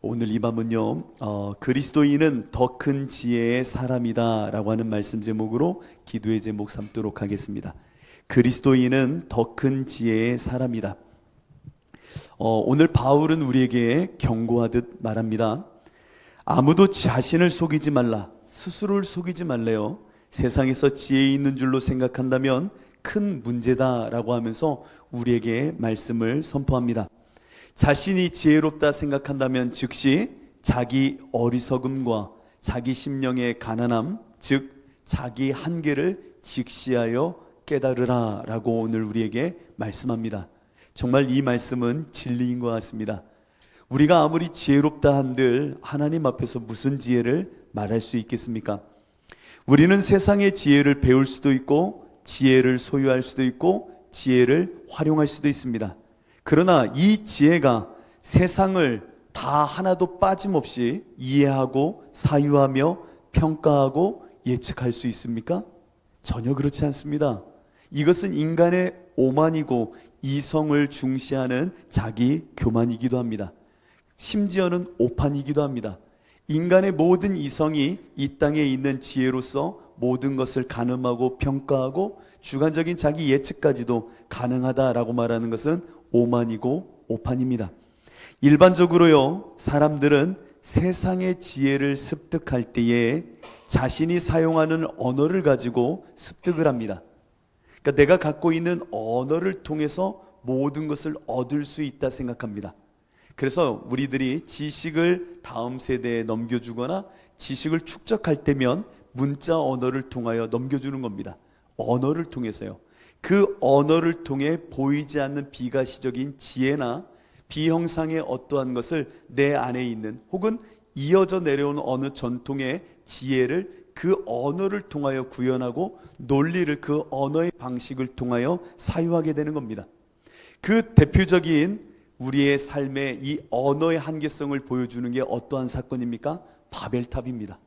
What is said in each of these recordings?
오늘 이 밤은요, 그리스도인은 더 큰 지혜의 사람이다 라고 하는 말씀 제목으로 기도의 제목 삼도록 하겠습니다. 그리스도인은 더 큰 지혜의 사람이다. 오늘 바울은 우리에게 경고하듯 말합니다. 아무도 자신을 속이지 말라. 스스로를 속이지 말래요. 세상에서 지혜 있는 줄로 생각한다면 큰 문제다 라고 하면서 우리에게 말씀을 선포합니다. 자신이 지혜롭다 생각한다면 즉시 자기 어리석음과 자기 심령의 가난함, 즉 자기 한계를 직시하여 깨달으라 라고 오늘 우리에게 말씀합니다. 정말 이 말씀은 진리인 것 같습니다. 우리가 아무리 지혜롭다 한들 하나님 앞에서 무슨 지혜를 말할 수 있겠습니까? 우리는 세상의 지혜를 배울 수도 있고 지혜를 소유할 수도 있고 지혜를 활용할 수도 있습니다. 그러나 이 지혜가 세상을 다 하나도 빠짐없이 이해하고 사유하며 평가하고 예측할 수 있습니까? 전혀 그렇지 않습니다. 이것은 인간의 오만이고 이성을 중시하는 자기 교만이기도 합니다. 심지어는 오판이기도 합니다. 인간의 모든 이성이 이 땅에 있는 지혜로서 모든 것을 가늠하고 평가하고 주관적인 자기 예측까지도 가능하다라고 말하는 것은 오만이고 오판입니다. 일반적으로요, 사람들은 세상의 지혜를 습득할 때에 자신이 사용하는 언어를 가지고 습득을 합니다. 그러니까 내가 갖고 있는 언어를 통해서 모든 것을 얻을 수 있다 생각합니다. 그래서 우리들이 지식을 다음 세대에 넘겨주거나 지식을 축적할 때면 문자 언어를 통하여 넘겨주는 겁니다. 언어를 통해서요. 그 언어를 통해 보이지 않는 비가시적인 지혜나 비형상의 어떠한 것을 내 안에 있는 혹은 이어져 내려온 어느 전통의 지혜를 그 언어를 통하여 구현하고 논리를 그 언어의 방식을 통하여 사유하게 되는 겁니다. 그 대표적인 우리의 삶의 이 언어의 한계성을 보여주는 게 어떠한 사건입니까? 바벨탑입니다.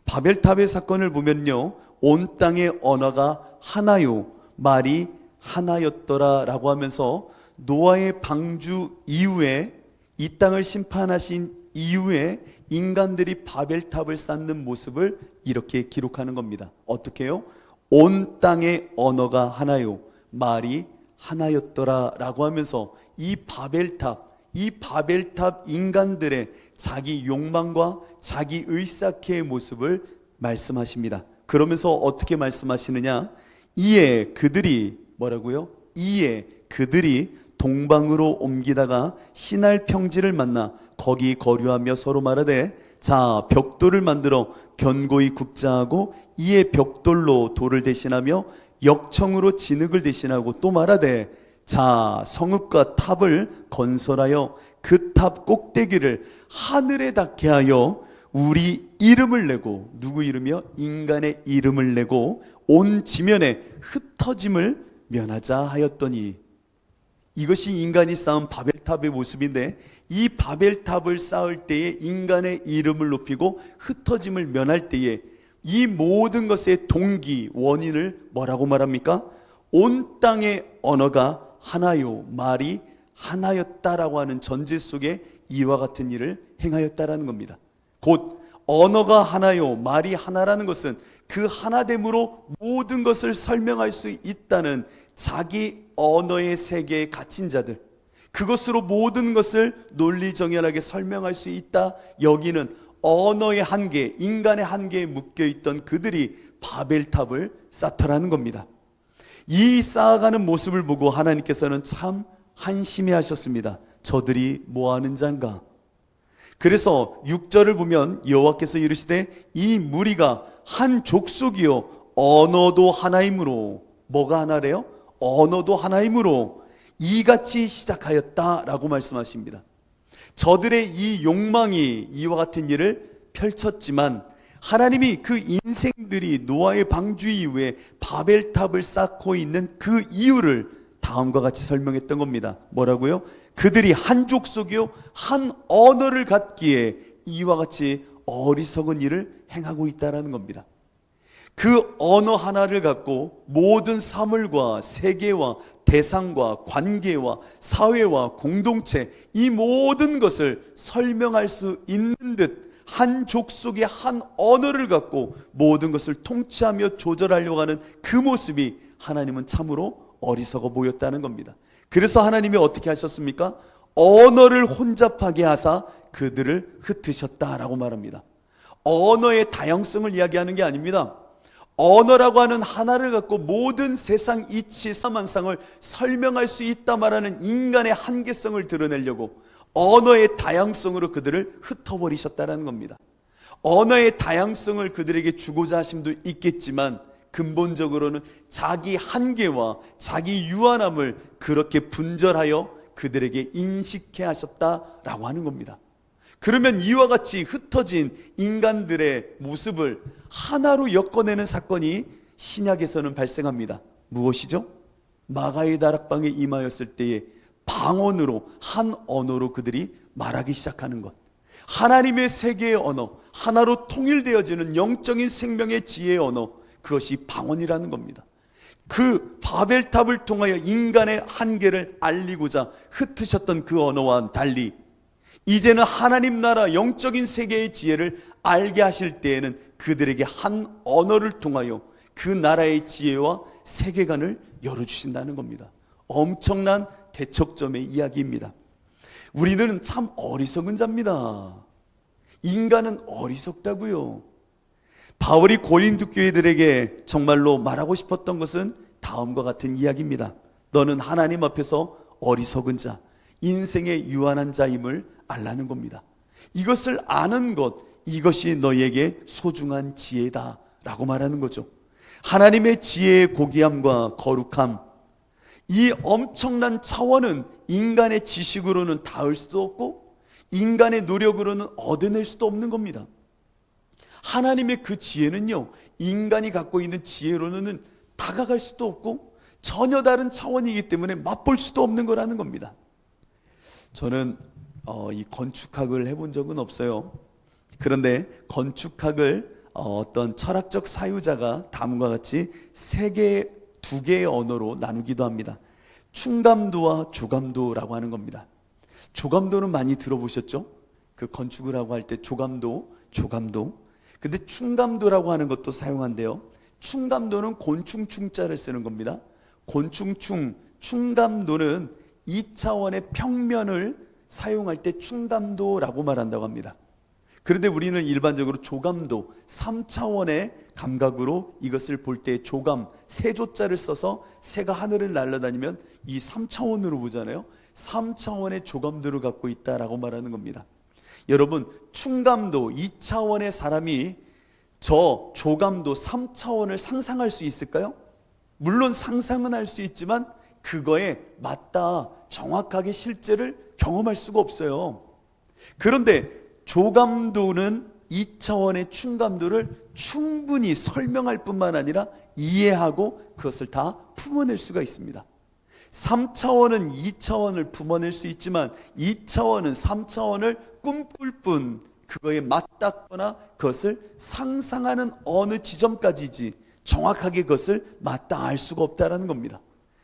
바벨탑의 사건을 보면요, 온 땅의 언어가 하나요, 말이 하나였더라 라고 하면서 노아의 방주 이후에 이 땅을 심판하신 이후에 인간들이 바벨탑을 쌓는 모습을 이렇게 기록하는 겁니다. 어떻게 해요? 온 땅의 언어가 하나요, 말이 하나였더라 라고 하면서 이 바벨탑 인간들의 자기 욕망과 자기 의사케의 모습을 말씀하십니다. 그러면서 어떻게 말씀하시느냐? 이에 그들이 뭐라고요? 이에 그들이 동방으로 옮기다가 시날 평지를 만나 거기 거류하며 서로 말하되 자 벽돌을 만들어 견고히 굽자 하고 이에 벽돌로 돌을 대신하며 역청으로 진흙을 대신하고 또 말하되 자 성읍과 탑을 건설하여 그 탑 꼭대기를 하늘에 닿게 하여 우리 이름을 내고, 누구 이름이요? 인간의 이름을 내고 온 지면에 흩어짐을 면하자 하였더니, 이것이 인간이 쌓은 바벨탑의 모습인데 이 바벨탑을 쌓을 때에 인간의 이름을 높이고 흩어짐을 면할 때에 이 모든 것의 동기, 원인을 뭐라고 말합니까? 온 땅의 언어가 하나요, 말이 하나였다라고 하는 전제 속에 이와 같은 일을 행하였다라는 겁니다. 곧 언어가 하나요, 말이 하나라는 것은 그 하나됨으로 모든 것을 설명할 수 있다는 자기 언어의 세계에 갇힌 자들, 그것으로 모든 것을 논리정연하게 설명할 수 있다 여기는 언어의 한계, 인간의 한계에 묶여있던 그들이 바벨탑을 쌓더라는 겁니다. 이 쌓아가는 모습을 보고 하나님께서는 참 한심해 하셨습니다. 저들이 뭐하는 자인가? 그래서 6절을 보면 여호와께서 이르시되 이 무리가 한 족속이요 언어도 하나이므로, 뭐가 하나래요? 언어도 하나이므로 이같이 시작하였다라고 말씀하십니다. 저들의 이 욕망이 이와 같은 일을 펼쳤지만 하나님이 그 인생들이 노아의 방주 이후에 바벨탑을 쌓고 있는 그 이유를 다음과 같이 설명했던 겁니다. 뭐라고요? 그들이 한 족속이요 한 언어를 갖기에 이와 같이 어리석은 일을 행하고 있다는 겁니다. 그 언어 하나를 갖고 모든 사물과 세계와 대상과 관계와 사회와 공동체, 이 모든 것을 설명할 수 있는 듯 한 족속의 한 언어를 갖고 모든 것을 통치하며 조절하려고 하는 그 모습이 하나님은 참으로 어리석어 보였다는 겁니다. 그래서 하나님이 어떻게 하셨습니까? 언어를 혼잡하게 하사 그들을 흩으셨다라고 말합니다. 언어의 다양성을 이야기하는 게 아닙니다. 언어라고 하는 하나를 갖고 모든 세상 이치 사만상을 설명할 수 있다 말하는 인간의 한계성을 드러내려고 언어의 다양성으로 그들을 흩어버리셨다는 겁니다. 언어의 다양성을 그들에게 주고자 하심도 있겠지만 근본적으로는 자기 한계와 자기 유한함을 그렇게 분절하여 그들에게 인식해 하셨다라고 하는 겁니다. 그러면 이와 같이 흩어진 인간들의 모습을 하나로 엮어내는 사건이 신약에서는 발생합니다. 무엇이죠? 마가의 다락방에 임하였을 때에 방언으로, 한 언어로 그들이 말하기 시작하는 것. 하나님의 세계의 언어, 하나로 통일되어지는 영적인 생명의 지혜의 언어, 그것이 방언이라는 겁니다. 그 바벨탑을 통하여 인간의 한계를 알리고자 흩으셨던 그 언어와는 달리 이제는 하나님 나라 영적인 세계의 지혜를 알게 하실 때에는 그들에게 한 언어를 통하여 그 나라의 지혜와 세계관을 열어주신다는 겁니다. 엄청난 대척점의 이야기입니다. 우리들은 참 어리석은 자입니다. 인간은 어리석다고요. 바울이 고린도 교회들에게 정말로 말하고 싶었던 것은 다음과 같은 이야기입니다. 너는 하나님 앞에서 어리석은 자, 인생의 유한한 자임을 알라는 겁니다. 이것을 아는 것, 이것이 너에게 소중한 지혜다 라고 말하는 거죠. 하나님의 지혜의 고귀함과 거룩함, 이 엄청난 차원은 인간의 지식으로는 닿을 수도 없고 인간의 노력으로는 얻어낼 수도 없는 겁니다. 하나님의 그 지혜는요, 인간이 갖고 있는 지혜로는 다가갈 수도 없고 전혀 다른 차원이기 때문에 맛볼 수도 없는 거라는 겁니다. 저는 이 건축학을 해본 적은 없어요. 그런데 건축학을 어떤 철학적 사유자가 다음과 같이 두 개의 언어로 나누기도 합니다. 충감도와 조감도라고 하는 겁니다. 조감도는 많이 들어보셨죠? 그 건축을 하고 할 때 조감도. 근데 충감도라고 하는 것도 사용한대요. 충감도는 곤충충자를 쓰는 겁니다. 충감도는 2차원의 평면을 사용할 때 충감도라고 말한다고 합니다. 그런데 우리는 일반적으로 조감도, 3차원의 감각으로 이것을 볼 때 조감, 세조자를 써서 새가 하늘을 날아다니면 이 3차원으로 보잖아요. 3차원의 조감도를 갖고 있다라고 말하는 겁니다. 여러분, 충감도 2차원의 사람이 저 조감도 3차원을 상상할 수 있을까요? 물론 상상은 할 수 있지만 그거에 맞다 정확하게 실제를 경험할 수가 없어요. 그런데 조감도는 2차원의 충감도를 충분히 설명할 뿐만 아니라 이해하고 그것을 다 품어낼 수가 있습니다. 3차원은 2차원을 품어낼 수 있지만 2차원은 3차원을 꿈꿀 뿐 그거에 맞닿거나 그것을 상상하는 어느 지점까지지 정확하게 그것을 맞닿아 알 수가 없다는 겁니다.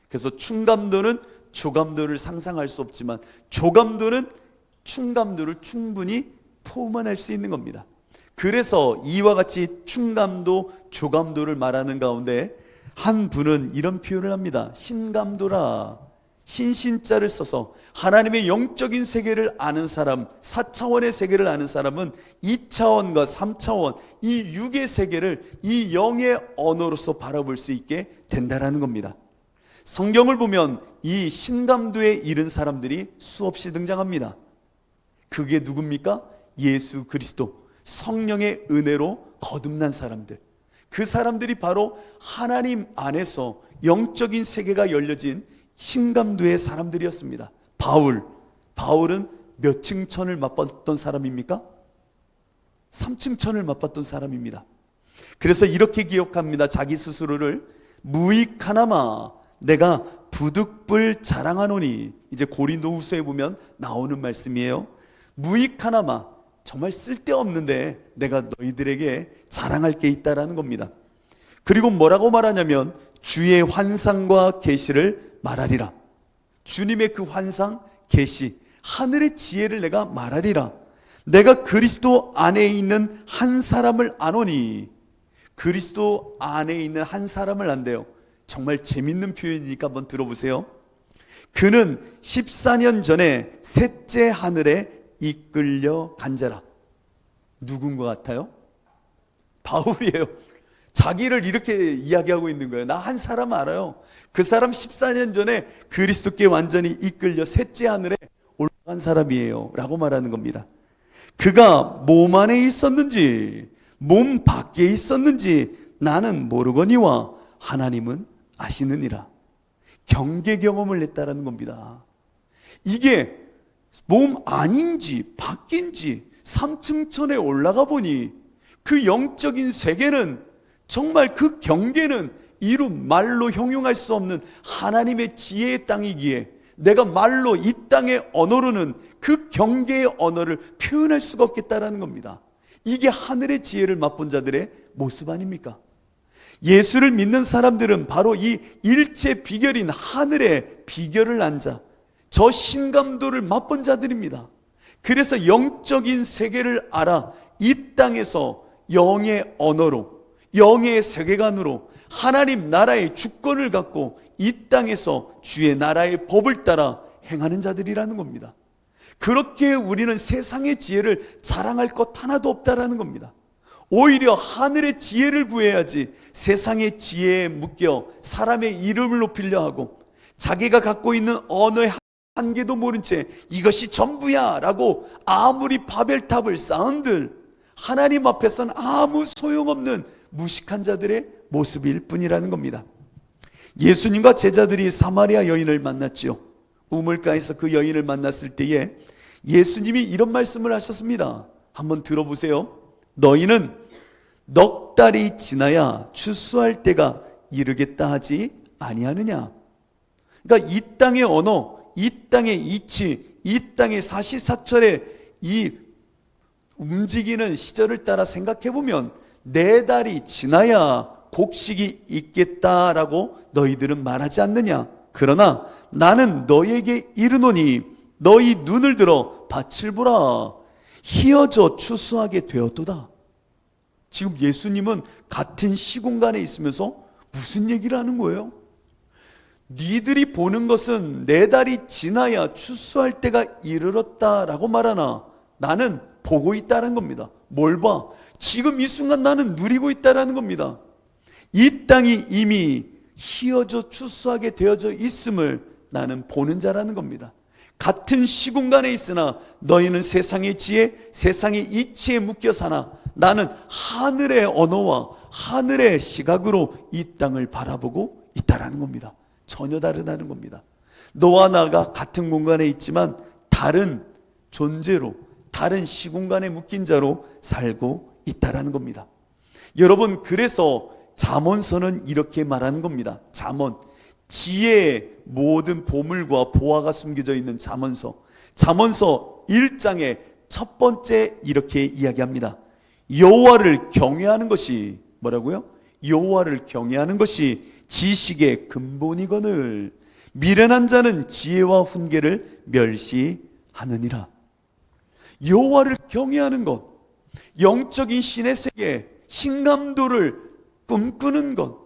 그래서 충감도는 조감도를 상상할 수 없지만 조감도는 충감도를 충분히 포함할 수 있는 겁니다. 그래서 이와 같이 충감도, 조감도를 말하는 가운데 한 분은 이런 표현을 합니다. 신감도라. 신신자를 써서 하나님의 영적인 세계를 아는 사람, 4차원의 세계를 아는 사람은 2차원과 3차원, 이 육의 세계를 이 영의 언어로서 바라볼 수 있게 된다는 겁니다. 성경을 보면 이 신감도에 이른 사람들이 수없이 등장합니다. 그게 누굽니까? 예수 그리스도, 성령의 은혜로 거듭난 사람들. 그 사람들이 바로 하나님 안에서 영적인 세계가 열려진 신감도의 사람들이었습니다. 바울은 몇 층 천을 맛봤던 사람입니까? 3층 천을 맛봤던 사람입니다. 그래서 이렇게 기억합니다. 자기 스스로를 무익하나마 내가 부득불 자랑하노니. 이제 고린도후서에 보면 나오는 말씀이에요. 무익하나마, 정말 쓸데없는데 내가 너희들에게 자랑할 게 있다라는 겁니다. 그리고 뭐라고 말하냐면 주의 환상과 계시를 말하리라. 주님의 그 환상, 계시, 하늘의 지혜를 내가 말하리라. 내가 그리스도 안에 있는 한 사람을 아노니. 그리스도 안에 있는 한 사람을 안대요. 정말 재밌는 표현이니까 한번 들어보세요. 그는 14년 전에 셋째 하늘에 이끌려 간 자라. 누군 것 같아요? 바울이에요. 자기를 이렇게 이야기하고 있는 거예요. 나 한 사람 알아요. 그 사람 14년 전에 그리스도께 완전히 이끌려 셋째 하늘에 올라간 사람이에요 라고 말하는 겁니다. 그가 몸 안에 있었는지 몸 밖에 있었는지 나는 모르거니와 하나님은 아시느니라. 경계 경험을 했다라는 겁니다. 이게 몸 안인지 밖인지 3층천에 올라가 보니 그 영적인 세계는 정말 그 경계는 이루 말로 형용할 수 없는 하나님의 지혜의 땅이기에 내가 말로 이 땅의 언어로는 그 경계의 언어를 표현할 수가 없겠다라는 겁니다. 이게 하늘의 지혜를 맛본 자들의 모습 아닙니까? 예수를 믿는 사람들은 바로 이 일체 비결인 하늘의 비결을 안 자, 저 신감도를 맛본 자들입니다. 그래서 영적인 세계를 알아 이 땅에서 영의 언어로, 영의 세계관으로 하나님 나라의 주권을 갖고 이 땅에서 주의 나라의 법을 따라 행하는 자들이라는 겁니다. 그렇게 우리는 세상의 지혜를 자랑할 것 하나도 없다라는 겁니다. 오히려 하늘의 지혜를 구해야지 세상의 지혜에 묶여 사람의 이름을 높이려 하고 자기가 갖고 있는 언어의 한계도 모른 채 이것이 전부야 라고 아무리 바벨탑을 쌓은들 하나님 앞에서는 아무 소용없는 무식한 자들의 모습일 뿐이라는 겁니다. 예수님과 제자들이 사마리아 여인을 만났지요. 우물가에서 그 여인을 만났을 때에 예수님이 이런 말씀을 하셨습니다. 한번 들어보세요. 너희는 넉 달이 지나야 추수할 때가 이르겠다 하지 아니하느냐. 그러니까 이 땅의 언어, 이 땅의 이치, 이 땅의 사시사철의 이 움직이는 시절을 따라 생각해 보면 4달이 지나야 곡식이 있겠다라고 너희들은 말하지 않느냐. 그러나 나는 너희에게 이르노니 너희 눈을 들어 밭을 보라. 희어져 추수하게 되었도다. 지금 예수님은 같은 시공간에 있으면서 무슨 얘기를 하는 거예요? 니들이 보는 것은 4달이 지나야 추수할 때가 이르렀다라고 말하나 나는 보고 있다는 겁니다. 뭘 봐? 지금 이 순간 나는 누리고 있다는 겁니다. 이 땅이 이미 희어져 추수하게 되어져 있음을 나는 보는 자라는 겁니다. 같은 시공간에 있으나 너희는 세상의 지혜, 세상의 이치에 묶여 사나 나는 하늘의 언어와 하늘의 시각으로 이 땅을 바라보고 있다라는 겁니다. 전혀 다르다는 겁니다. 너와 나가 같은 공간에 있지만 다른 존재로, 다른 시공간에 묶인 자로 살고 있다라는 겁니다. 여러분, 그래서 잠언서는 이렇게 말하는 겁니다. 잠언, 지혜의 모든 보물과 보화가 숨겨져 있는 잠언서. 잠언서 1장의 첫 번째 이렇게 이야기합니다. 여호와를 경외하는 것이 뭐라고요? 여호와를 경외하는 것이 지식의 근본이거늘 미련한 자는 지혜와 훈계를 멸시하느니라. 여호와를 경외하는 것, 영적인 신의 세계, 신감도를 꿈꾸는 것,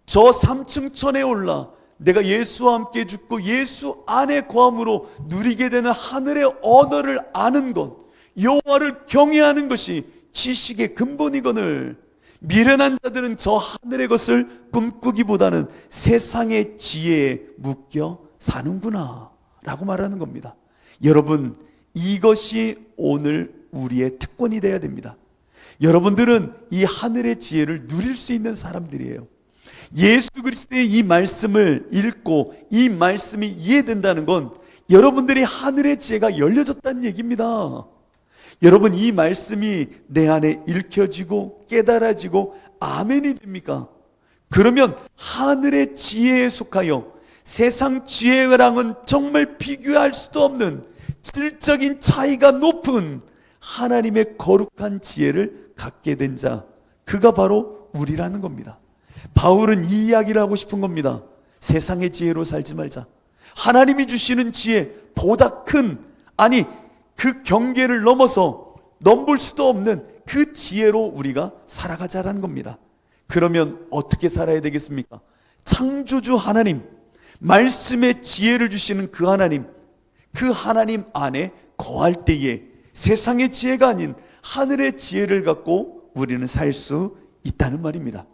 저 3층천에 올라 내가 예수와 함께 죽고 예수 안에 거함으로 누리게 되는 하늘의 언어를 아는 것, 여호와를 경외하는 것이 지식의 근본이거늘 미련한 자들은 저 하늘의 것을 꿈꾸기보다는 세상의 지혜에 묶여 사는구나 라고 말하는 겁니다. 여러분, 이것이 오늘 우리의 특권이 되어야 됩니다. 여러분들은 이 하늘의 지혜를 누릴 수 있는 사람들이에요. 예수 그리스도의 이 말씀을 읽고 이 말씀이 이해된다는 건 여러분들이 하늘의 지혜가 열려졌다는 얘기입니다. 여러분, 이 말씀이 내 안에 읽혀지고 깨달아지고 아멘이 됩니까? 그러면 하늘의 지혜에 속하여 세상 지혜랑은 정말 비교할 수도 없는 질적인 차이가 높은 하나님의 거룩한 지혜를 갖게 된 자, 그가 바로 우리라는 겁니다. 바울은 이 이야기를 하고 싶은 겁니다. 세상의 지혜로 살지 말자. 하나님이 주시는 지혜 보다 큰, 아니 그 경계를 넘어서 넘볼 수도 없는 그 지혜로 우리가 살아가자라는 겁니다. 그러면 어떻게 살아야 되겠습니까? 창조주 하나님, 말씀의 지혜를 주시는 그 하나님 안에 거할 때에 세상의 지혜가 아닌 하늘의 지혜를 갖고 우리는 살 수 있다는 말입니다.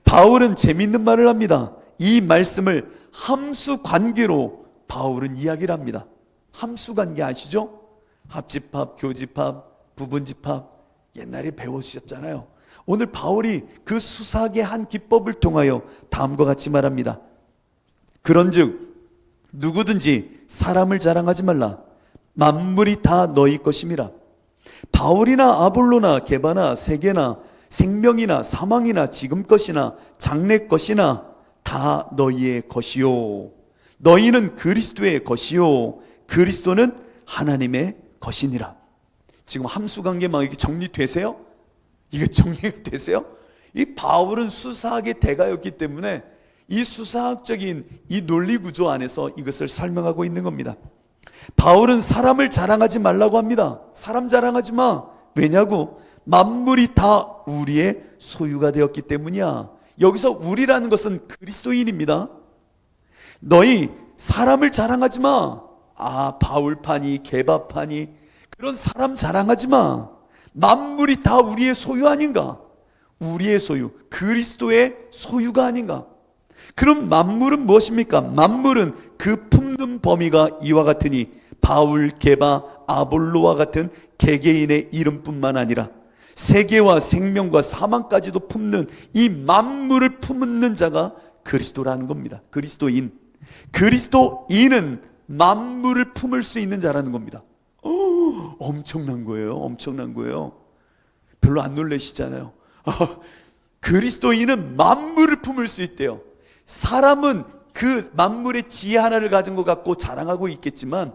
바울은 재미있는 말을 합니다. 이 말씀을 함수 관계로 바울은 이야기를 합니다. 함수 관계 아시죠? 합집합, 교집합, 부분집합 옛날에 배우셨잖아요. 오늘 바울이 그 수사의 한 기법을 통하여 다음과 같이 말합니다. 그런즉 누구든지 사람을 자랑하지 말라. 만물이 다 너희 것임이라. 바울이나 아볼로나 게바나 세계나 생명이나 사망이나 지금 것이나 장래 것이나 다 너희의 것이요. 너희는 그리스도의 것이요. 그리스도는 하나님의 것이니라. 지금 함수관계만 이렇게 정리되세요? 이게 정리가 되세요? 이 바울은 수사학의 대가였기 때문에 이 수사학적인 이 논리 구조 안에서 이것을 설명하고 있는 겁니다. 바울은 사람을 자랑하지 말라고 합니다. 사람 자랑하지 마. 왜냐고? 만물이 다 우리의 소유가 되었기 때문이야. 여기서 우리라는 것은 그리스도인입니다. 너희 사람을 자랑하지 마. 바울파니 게바파니 그런 사람 자랑하지 마. 만물이 다 우리의 소유 아닌가? 우리의 소유, 그리스도의 소유가 아닌가? 그럼 만물은 무엇입니까? 만물은 그 품는 범위가 이와 같으니 바울, 게바, 아볼로와 같은 개개인의 이름뿐만 아니라 세계와 생명과 사망까지도 품는 이 만물을 품는 자가 그리스도라는 겁니다. 그리스도인. 그리스도인은 만물을 품을 수 있는 자라는 겁니다. 엄청난 거예요. 엄청난 거예요. 별로 안 놀라시잖아요. 그리스도인은 만물을 품을 수 있대요. 사람은 그 만물의 지혜 하나를 가진 것 같고 자랑하고 있겠지만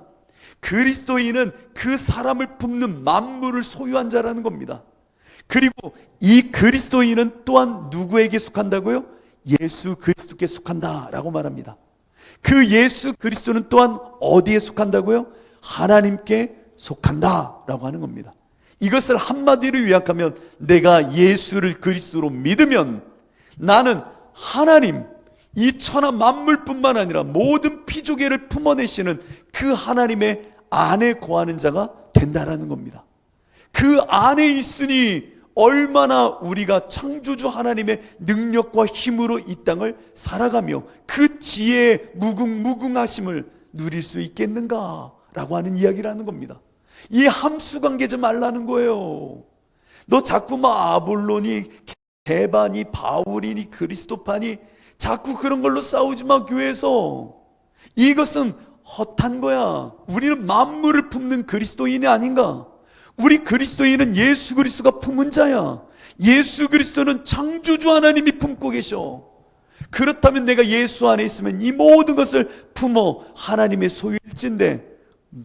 그리스도인은 그 사람을 품는 만물을 소유한 자라는 겁니다. 그리고 이 그리스도인은 또한 누구에게 속한다고요? 예수 그리스도께 속한다라고 말합니다. 그 예수 그리스도는 또한 어디에 속한다고요? 하나님께 속한다라고 하는 겁니다. 이것을 한마디로 요약하면 내가 예수를 그리스도로 믿으면 나는 하나님, 이 천하 만물뿐만 아니라 모든 피조계를 품어내시는 그 하나님의 안에 거하는 자가 된다라는 겁니다. 그 안에 있으니 얼마나 우리가 창조주 하나님의 능력과 힘으로 이 땅을 살아가며 그 지혜의 무궁무궁하심을 누릴 수 있겠는가라고 하는 이야기를 하는 겁니다. 이 함수관계 좀 말라는 거예요. 너 자꾸 아볼로니 게바니 바울이니 그리스도파니 자꾸 그런 걸로 싸우지 마. 교회에서 이것은 헛한 거야. 우리는 만물을 품는 그리스도인이 아닌가? 우리 그리스도인은 예수 그리스도가 품은 자야. 예수 그리스도는 창조주 하나님이 품고 계셔. 그렇다면 내가 예수 안에 있으면 이 모든 것을 품어 하나님의 소유일진데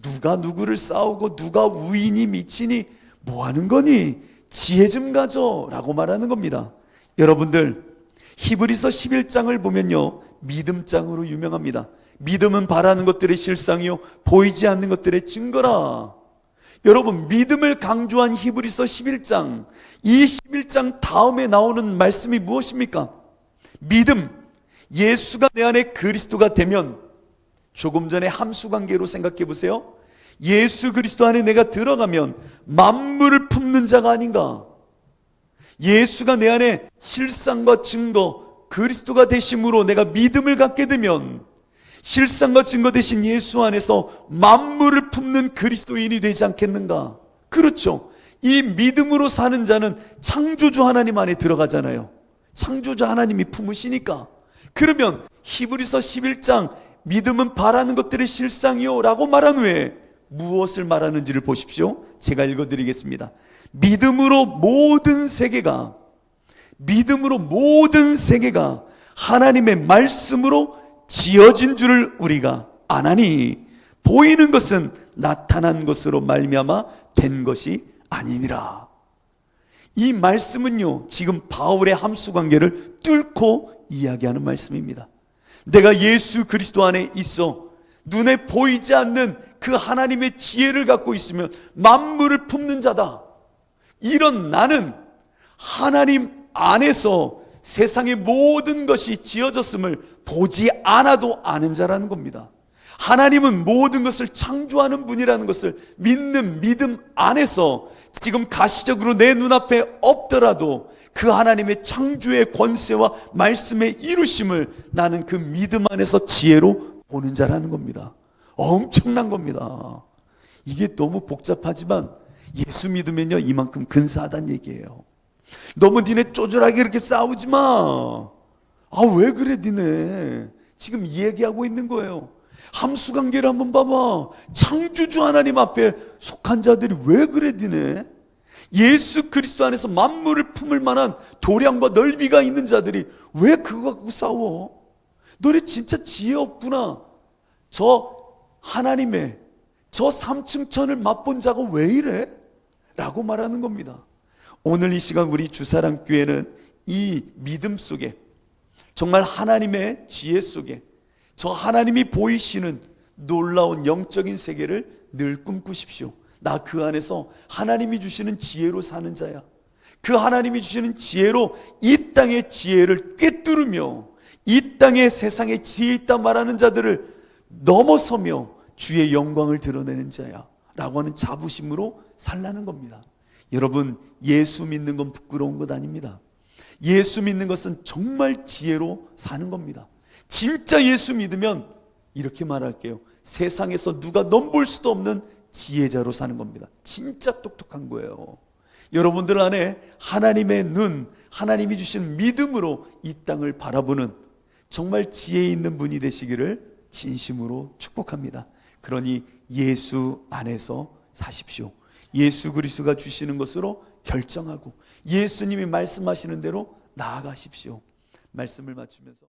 누가 누구를 싸우고 누가 우이니 미치니 뭐 하는 거니? 지혜 좀 가져 라고 말하는 겁니다. 여러분들 히브리서 11장을 보면요 믿음장으로 유명합니다. 믿음은 바라는 것들의 실상이요 보이지 않는 것들의 증거라. 여러분 믿음을 강조한 히브리서 11장, 이 11장 다음에 나오는 말씀이 무엇입니까? 믿음, 예수가 내 안에 그리스도가 되면, 조금 전에 함수관계로 생각해 보세요. 예수 그리스도 안에 내가 들어가면 만물을 품는 자가 아닌가? 예수가 내 안에 실상과 증거 그리스도가 되심으로 내가 믿음을 갖게 되면 실상과 증거 되신 예수 안에서 만물을 품는 그리스도인이 되지 않겠는가? 그렇죠. 이 믿음으로 사는 자는 창조주 하나님 안에 들어가잖아요. 창조주 하나님이 품으시니까. 그러면 히브리서 11장 믿음은 바라는 것들의 실상이요 라고 말한 후에 무엇을 말하는지를 보십시오. 제가 읽어드리겠습니다. 믿음으로 모든 세계가 하나님의 말씀으로 지어진 줄을 우리가 아나니 보이는 것은 나타난 것으로 말미암아 된 것이 아니니라. 이 말씀은요 지금 바울의 함수관계를 뚫고 이야기하는 말씀입니다. 내가 예수 그리스도 안에 있어 눈에 보이지 않는 그 하나님의 지혜를 갖고 있으면 만물을 품는 자다. 이런 나는 하나님 안에서 세상의 모든 것이 지어졌음을 보지 않아도 아는 자라는 겁니다. 하나님은 모든 것을 창조하는 분이라는 것을 믿는 믿음 안에서 지금 가시적으로 내 눈앞에 없더라도 그 하나님의 창조의 권세와 말씀의 이루심을 나는 그 믿음 안에서 지혜로 보는 자라는 겁니다. 엄청난 겁니다. 이게 너무 복잡하지만 예수 믿으면요 이만큼 근사하다는 얘기예요. 너무 니네 쪼절하게 이렇게 싸우지 마. 왜 그래 니네. 지금 이 얘기하고 있는 거예요. 함수관계를 한번 봐봐. 창조주 하나님 앞에 속한 자들이 왜 그래 니네. 예수 그리스도 안에서 만물을 품을 만한 도량과 넓이가 있는 자들이 왜 그거 갖고 싸워. 너네 진짜 지혜 없구나. 저 하나님의 저 3층 천을 맛본 자가 왜 이래? 라고 말하는 겁니다. 오늘 이 시간 우리 주사랑교회는 이 믿음 속에 정말 하나님의 지혜 속에 저 하나님이 보이시는 놀라운 영적인 세계를 늘 꿈꾸십시오. 나 그 안에서 하나님이 주시는 지혜로 사는 자야. 그 하나님이 주시는 지혜로 이 땅의 지혜를 꿰뚫으며 이 땅의 세상에 지혜 있다 말하는 자들을 넘어서며 주의 영광을 드러내는 자야 라고 하는 자부심으로 살라는 겁니다. 여러분, 예수 믿는 건 부끄러운 것 아닙니다. 예수 믿는 것은 정말 지혜로 사는 겁니다. 진짜 예수 믿으면 이렇게 말할게요. 세상에서 누가 넘볼 수도 없는 지혜자로 사는 겁니다. 진짜 똑똑한 거예요. 여러분들 안에 하나님의 눈, 하나님이 주신 믿음으로 이 땅을 바라보는 정말 지혜 있는 분이 되시기를 진심으로 축복합니다. 그러니 예수 안에서 사십시오. 예수 그리스도가 주시는 것으로 결정하고 예수님이 말씀하시는 대로 나아가십시오. 말씀을 맞추면서